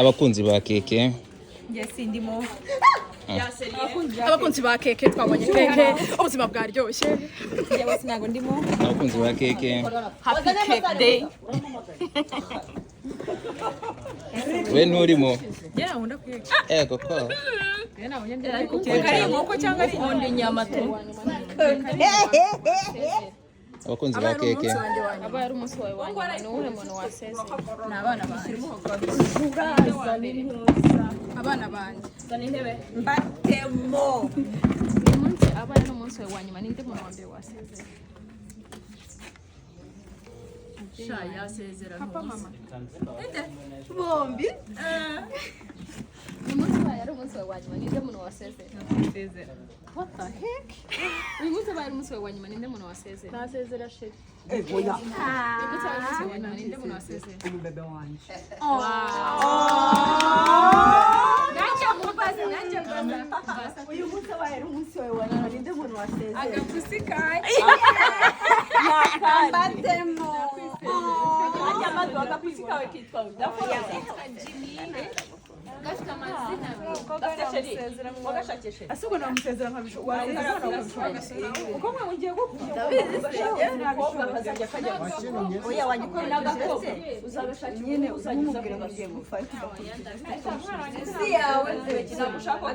abakunzi ba keke ndimo abakunzi ba keke twabonye keke ubuzima bwaryoshye yewe sinago ndimo abakunzi ba keke happy cake day we nturimo yeah nkunda keke koko keke ari inkoko cyangwa ari inyoni inyama tu abakunzi ba keke aba ari umunsi wawe wanyuma ni uwuhe muntu waseze ni abana banjye abana banjye zana intebe mbatemo uyu munsi aba ari n'umunsi wawe wanyuma ninde muntu wa mbere waseze sha yasezera papa mama bombi uyu munsi wawe ari umunsi wawe wanyuma ninde muntu waseze sezera what the heck uyu munsi wawe ari umunsi wawe wanyuma ninde muntu waseze nasezera sheri oya uyu munsi wawe ari umunsi wawe wanyuma ninde muntu waseze bebe wanje uyu munsi wawe ari umunsi wawe wanyuma ninde muntu wasezera agapusikaye mbatemo anyamadu agapusika kawe kitwa udafoya gafite amazina asubwo namusezera nkabisho uko mwe mugiye gukunda bazajya kajya oya wanyikora n'agakobwa uzabashakira nyine uzajya mugiye gufata si yawe nzekina gushaka